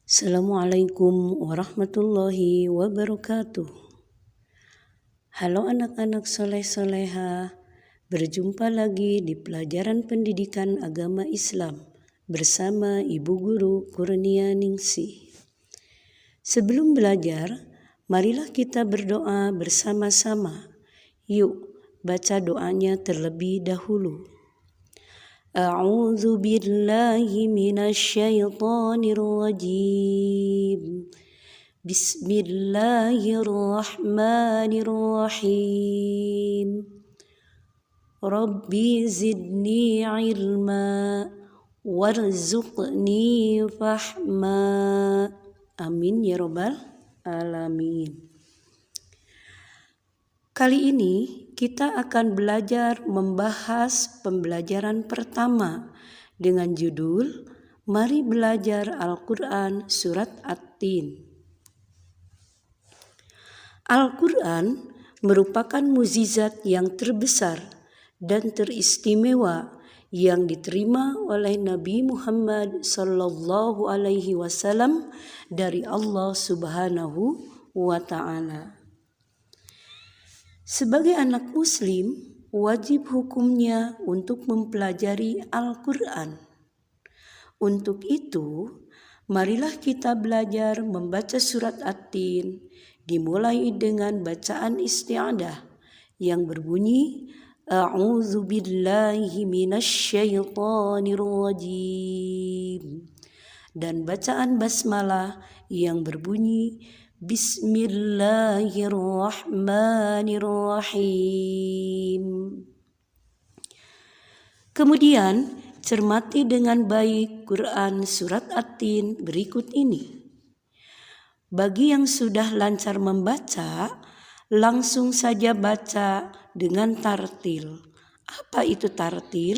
Assalamualaikum warahmatullahi wabarakatuh. Halo anak-anak soleh-soleha, berjumpa lagi di pelajaran pendidikan agama Islam bersama Ibu Guru Kurnia Ningsih. Sebelum belajar, marilah kita berdoa bersama-sama. Yuk, baca doanya terlebih dahulu. أعوذ بالله من الشيطان الرجيم بسم الله الرحمن الرحيم ربي زدني علما وارزقني فهما آمين يا رب العالمين. Kali ini kita akan belajar membahas pembelajaran pertama dengan judul Mari Belajar Al-Quran Surat At-Tin. Al-Quran merupakan mukjizat yang terbesar dan teristimewa yang diterima oleh Nabi Muhammad SAW dari Allah Subhanahu wa Ta'ala. Sebagai anak muslim, wajib hukumnya untuk mempelajari Al-Quran. Untuk itu, marilah kita belajar membaca surat At-Tin, dimulai dengan bacaan isti'adah yang berbunyi A'udzu billahi minasyaitonir rajim, dan bacaan basmalah yang berbunyi Bismillahirrahmanirrahim. Kemudian cermati dengan baik Quran surat At-Tin berikut ini. Bagi yang sudah lancar membaca, langsung saja baca dengan tartil. Apa itu tartil?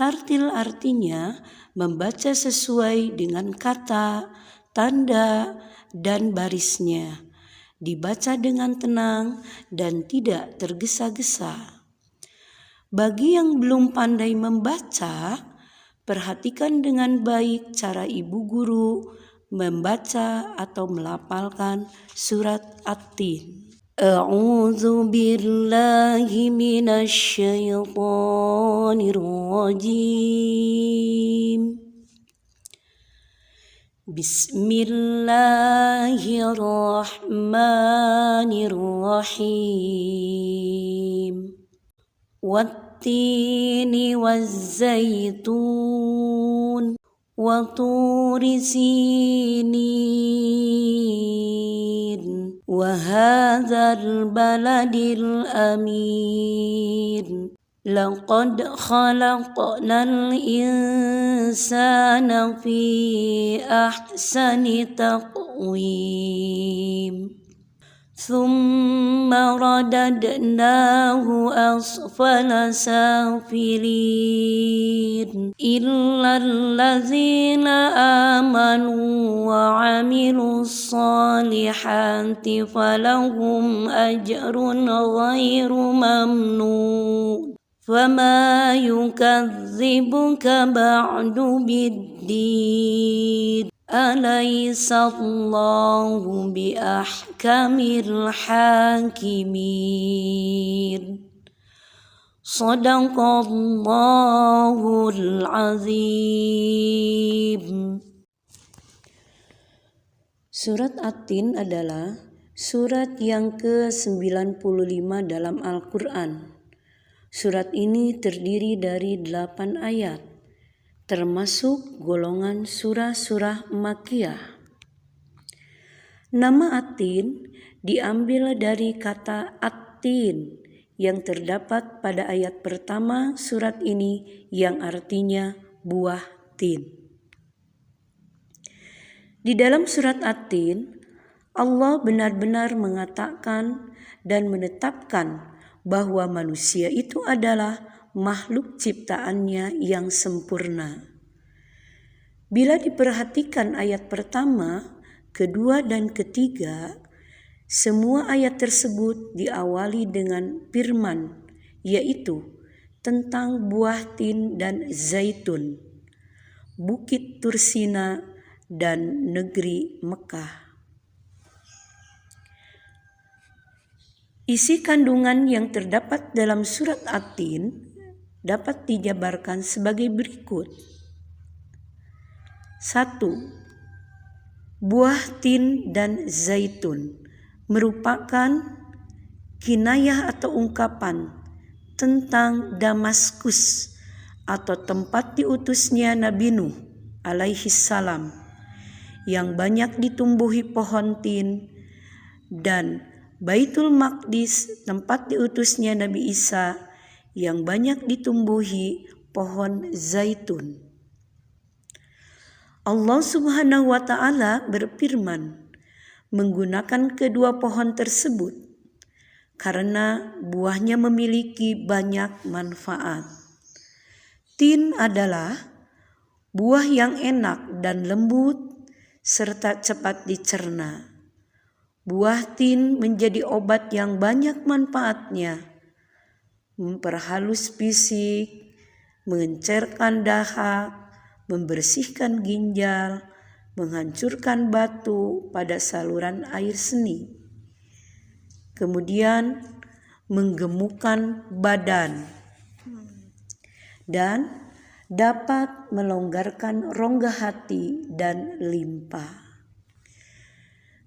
Tartil artinya membaca sesuai dengan kata, tanda, dan barisnya, dibaca dengan tenang dan tidak tergesa-gesa. Bagi yang belum pandai membaca, perhatikan dengan baik cara ibu guru membaca atau melafalkan surat At-Tin. A'udzu billahi minasyaitonir rajim. Bismillahirrahmanirrahim. Wattini wazzaitun wa turi sinin wa hadzal baladil amin. Laqad khalaqnal insana fi ahsani taqwim. Thumma radadnahu asfala safilin. Illal ladzina amanu wa amilus solihati falahum ajrun ghairu mamnun. Fama yukazzibuka ba'du biddin. Alaihissallahu biahkamil hakimin. Sadaqallahul azim. Surat At-Tin adalah surat yang ke-95 dalam Al-Quran. Surat ini terdiri dari 8 ayat, termasuk golongan surah-surah Makkiyah. Nama At-Tin diambil dari kata At-Tin yang terdapat pada ayat pertama surat ini yang artinya buah tin. Di dalam surat At-Tin, Allah benar-benar mengatakan dan menetapkan bahwa manusia itu adalah makhluk ciptaannya yang sempurna. Bila diperhatikan ayat pertama, kedua, dan ketiga, semua ayat tersebut diawali dengan firman, yaitu tentang buah tin dan zaitun, bukit Tursina, dan negeri Mekah. Isi kandungan yang terdapat dalam surat At-Tin dapat dijabarkan sebagai berikut. 1. Buah tin dan zaitun merupakan kinayah atau ungkapan tentang Damaskus atau tempat diutusnya Nabi Nuh alaihi salam yang banyak ditumbuhi pohon tin, dan Baitul Maqdis tempat diutusnya Nabi Isa yang banyak ditumbuhi pohon zaitun. Allah Subhanahu wa Ta'ala berfirman menggunakan kedua pohon tersebut karena buahnya memiliki banyak manfaat. Tin adalah buah yang enak dan lembut serta cepat dicerna. Buah tin menjadi obat yang banyak manfaatnya, memperhalus fisik, mengencerkan dahak, membersihkan ginjal, menghancurkan batu pada saluran air seni. Kemudian menggemukkan badan dan dapat melonggarkan rongga hati dan limpa.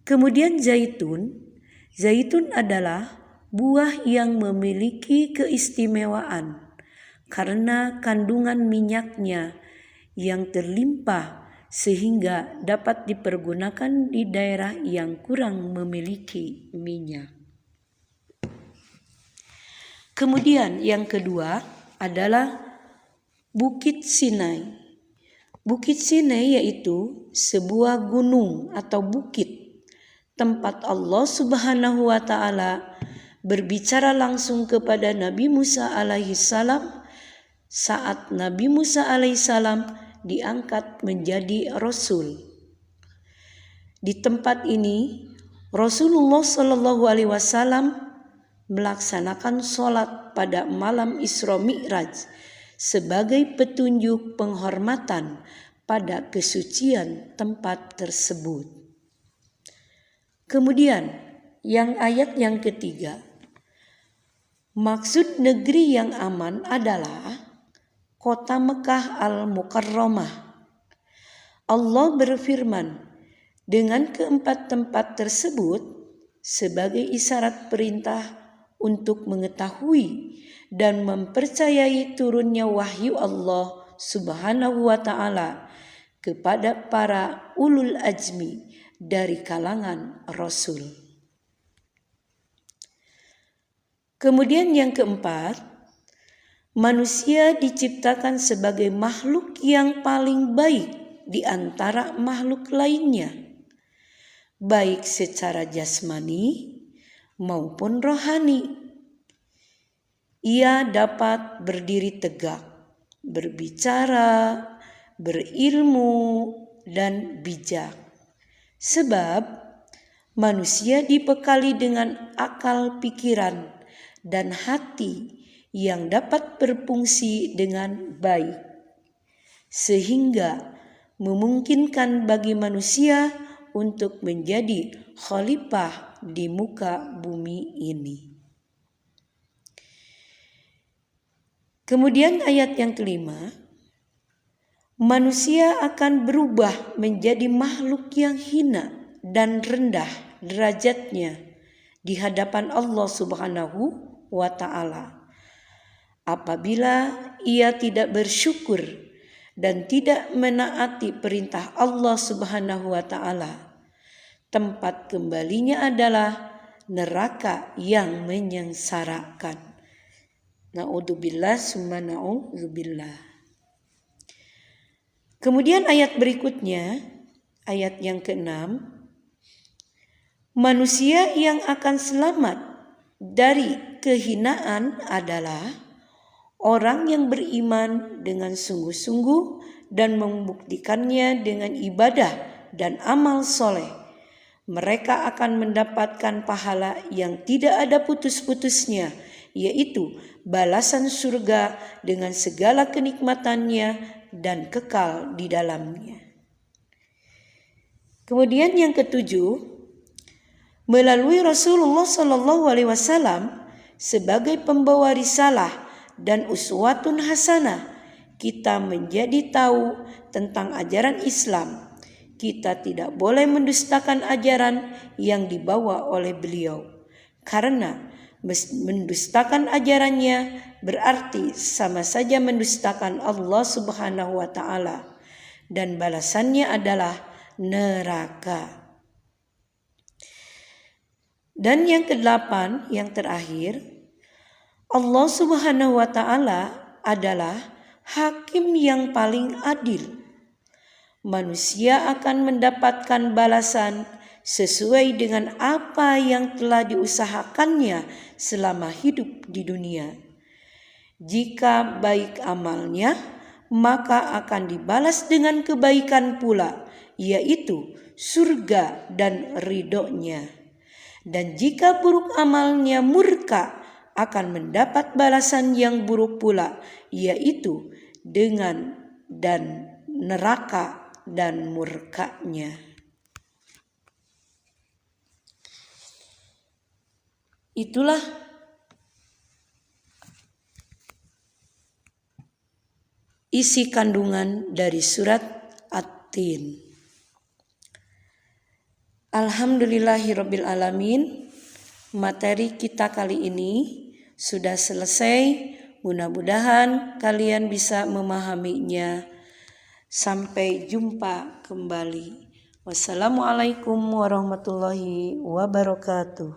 Kemudian zaitun adalah buah yang memiliki keistimewaan karena kandungan minyaknya yang terlimpah sehingga dapat dipergunakan di daerah yang kurang memiliki minyak. Kemudian yang kedua adalah Bukit Sinai. Bukit Sinai yaitu sebuah gunung atau bukit tempat Allah Subhanahu wa Ta'ala berbicara langsung kepada Nabi Musa alaihi salam saat Nabi Musa alaihi salam diangkat menjadi Rasul. Di tempat ini Rasulullah Shallallahu Alaihi Wasallam melaksanakan sholat pada malam Isra Mi'raj sebagai petunjuk penghormatan pada kesucian tempat tersebut. Kemudian yang ayat yang ketiga, maksud negeri yang aman adalah kota Mekah al-Mukarramah. Allah berfirman dengan keempat tempat tersebut sebagai isyarat perintah untuk mengetahui dan mempercayai turunnya wahyu Allah Subhanahu wa Ta'ala kepada para ulul azmi dari kalangan Rasul. Kemudian yang keempat, manusia diciptakan sebagai makhluk yang paling baik di antara makhluk lainnya, baik secara jasmani maupun rohani. Ia dapat berdiri tegak, berbicara, berilmu, dan bijak. Sebab manusia dibekali dengan akal pikiran dan hati yang dapat berfungsi dengan baik, sehingga memungkinkan bagi manusia untuk menjadi khalifah di muka bumi ini. Kemudian ayat yang kelima, manusia akan berubah menjadi makhluk yang hina dan rendah derajatnya di hadapan Allah Subhanahu wa Ta'ala apabila ia tidak bersyukur dan tidak menaati perintah Allah Subhanahu wa Ta'ala. Tempat kembalinya adalah neraka yang menyengsarakan. Na'udzubillah summa na'udzubillah. Kemudian ayat berikutnya, ayat yang ke-6, manusia yang akan selamat dari kehinaan adalah orang yang beriman dengan sungguh-sungguh dan membuktikannya dengan ibadah dan amal soleh. Mereka akan mendapatkan pahala yang tidak ada putus-putusnya, yaitu balasan surga dengan segala kenikmatannya dan kekal di dalamnya. Kemudian yang ketujuh, melalui Rasulullah SAW sebagai pembawa risalah dan uswatun hasanah, kita menjadi tahu tentang ajaran Islam. Kita tidak boleh mendustakan ajaran yang dibawa oleh beliau, karena mendustakan ajarannya berarti sama saja mendustakan Allah Subhanahu wa Ta'ala, dan balasannya adalah neraka. Dan yang kedelapan, yang terakhir, Allah Subhanahu wa Ta'ala adalah hakim yang paling adil. Manusia akan mendapatkan balasan sesuai dengan apa yang telah diusahakannya selama hidup di dunia. Jika baik amalnya, maka akan dibalas dengan kebaikan pula, yaitu surga dan ridhonya. Dan jika buruk amalnya, murka, akan mendapat balasan yang buruk pula, yaitu dengan dan neraka dan murkanya. Itulah isi kandungan dari surat At-Tin. Alhamdulillahirabbil alamin. Materi kita kali ini sudah selesai. Mudah-mudahan kalian bisa memahaminya. Sampai jumpa kembali. Wassalamualaikum warahmatullahi wabarakatuh.